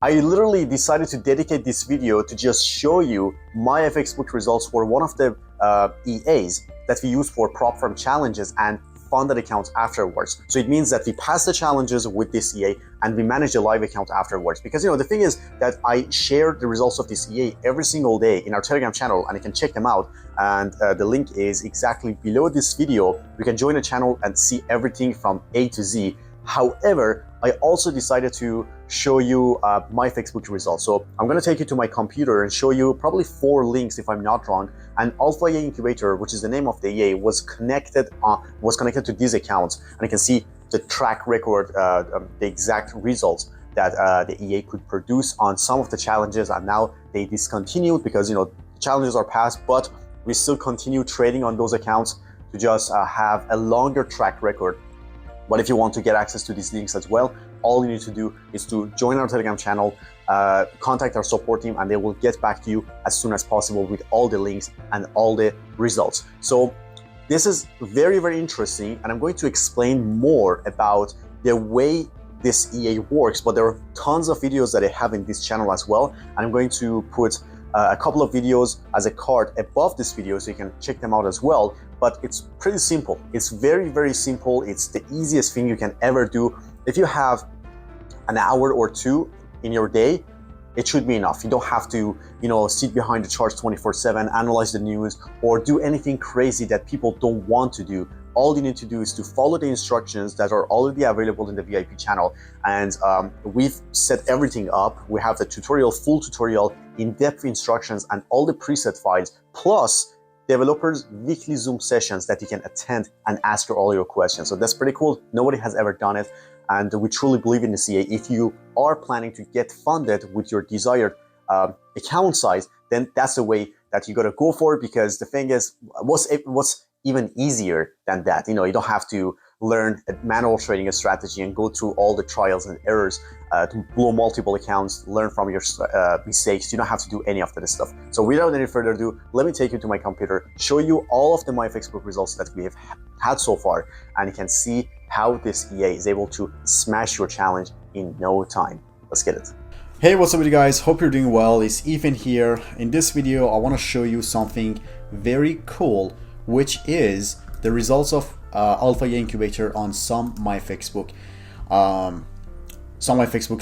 I literally decided to dedicate this video to just show you MyFxBook results for one of the EAs that we use for prop firm challenges and funded accounts afterwards. So it means that we pass the challenges with this EA and we manage the live account afterwards. Because the thing is that I share the results of this EA every single day in our Telegram channel, and you can check them out. And the link is exactly below this video. You can join the channel and see everything from A to Z. However, I also decided to show you MyFxBook results. So I'm going to take you to my computer and show you probably 4 links if I'm not wrong. And Alpha EA Incubator, which is the name of the EA, was connected to these accounts, and you can see the track record, the exact results that the EA could produce on some of the challenges. And now they discontinued because the challenges are passed, but we still continue trading on those accounts to just have a longer track record. But if you want to get access to these links as well, all you need to do is to join our Telegram channel, contact our support team, and they will get back to you as soon as possible with all the links and all the results. So this is very, very interesting, and I'm going to explain more about the way this EA works, but there are tons of videos that I have in this channel as well, and I'm going to put a couple of videos as a card above this video so you can check them out as well. But it's pretty simple. It's very, very simple. It's the easiest thing you can ever do. If you have an hour or 2 in your day, it should be enough. You don't have to, sit behind the charts 24/7, analyze the news, or do anything crazy that people don't want to do. All you need to do is to follow the instructions that are already available in the VIP channel. And we've set everything up. We have the tutorial, full tutorial, in-depth instructions, and all the preset files, plus developers weekly Zoom sessions that you can attend and ask all your questions. So that's pretty cool. Nobody has ever done it. And we truly believe in the CA. If you are planning to get funded with your desired account size, then that's the way that you got to go for it. Because the thing is, what's even easier than that? You don't have to learn a manual trading strategy and go through all the trials and errors to blow multiple accounts, learn from your mistakes. You don't have to do any of that stuff. So without any further ado, let me take you to my computer, show you all of the MyFxBook results that we have had so far, and you can see how this EA is able to smash your challenge in no time. Let's get it. Hey, what's up with you guys? Hope you're doing well. It's Ethan here. In this video, I want to show you something very cool, which is the results of Alpha EA Incubator on some MyFxBook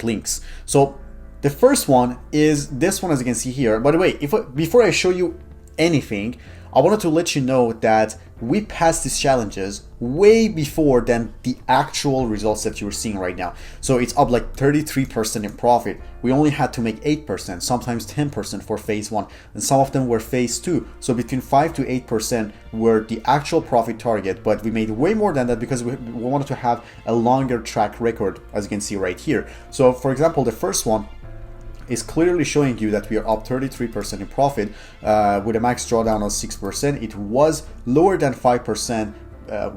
links. So the first one is this one, as you can see here. By the way, before I show you anything, I wanted to let you know that we passed these challenges way before than the actual results that you're seeing right now. So it's up like 33% in profit. We only had to make 8%, sometimes 10% for phase 1, and some of them were phase 2. So between 5 to 8% were the actual profit target, but we made way more than that because we wanted to have a longer track record, as you can see right here. So for example, the first one is clearly showing you that we are up 33% in profit with a max drawdown of 6%. It was lower than 5%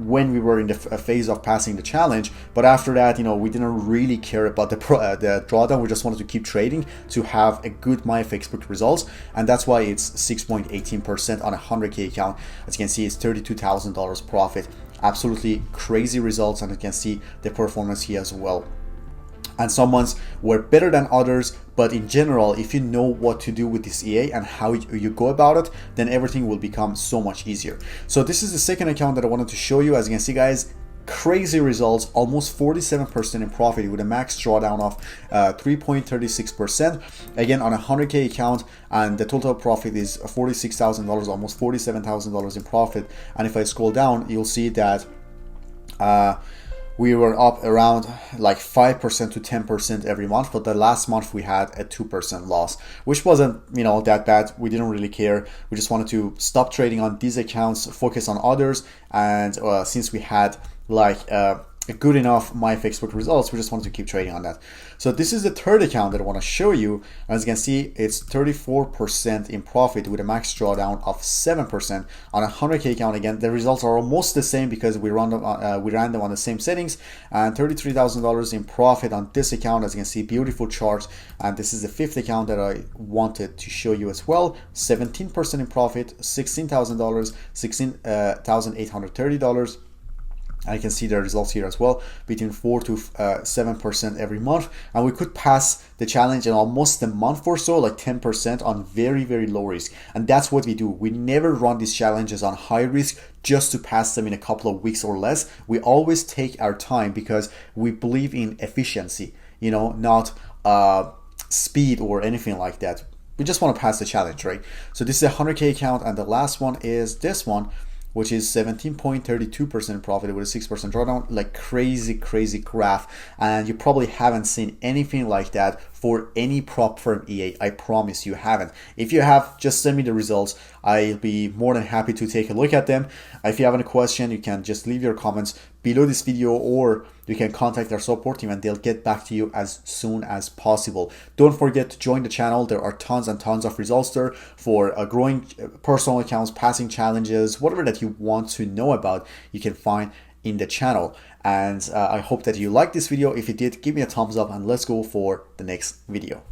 when we were in the phase of passing the challenge, but after that, we didn't really care about the drawdown. We just wanted to keep trading to have a good MyFxBook results, and that's why it's 6.18% on a 100K account. As you can see, it's $32,000 profit. Absolutely crazy results, and you can see the performance here as well. And some months were better than others, but in general, if you know what to do with this EA and how you go about it, then everything will become so much easier. So this is the second account that I wanted to show you. As you can see, guys, crazy results, almost 47% in profit with a max drawdown of 3.36%, again on a 100K account, and the total profit is $46,000, almost $47,000 in profit. And if I scroll down, you'll see that we were up around like 5% to 10% every month, but the last month we had a 2% loss, which wasn't, that bad. We didn't really care. We just wanted to stop trading on these accounts, focus on others, and since we had like a good enough MyFxBook results, we just wanted to keep trading on that. So this is the third account that I want to show you. As you can see, it's 34% in profit with a max drawdown of 7% on a 100K account. Again, the results are almost the same because we ran them on the same settings, and $33,000 in profit on this account. As you can see, beautiful charts. And this is the fifth account that I wanted to show you as well. 17% in profit, $16,000, $16,830. And you can see the results here as well, between 4 to 7% every month. And we could pass the challenge in almost a month or so, like 10% on very, very low risk. And that's what we do. We never run these challenges on high risk just to pass them in a couple of weeks or less. We always take our time because we believe in efficiency, you know, not speed or anything like that. We just want to pass the challenge, right? So this is a 100K account, and the last one is this one, which is 17.32% profit with a 6% drawdown. Like crazy graph, and you probably haven't seen anything like that for any prop firm EA. I promise you haven't. If you have, just send me the results. I'll be more than happy to take a look at them. If you have any question, you can just leave your comments below this video, or you can contact our support team and they'll get back to you as soon as possible. Don't forget to join the channel. There are tons and tons of results there for growing personal accounts, passing challenges, whatever that you want to know about, you can find in the channel. And I hope that you liked this video. If you did, give me a thumbs up and let's go for the next video.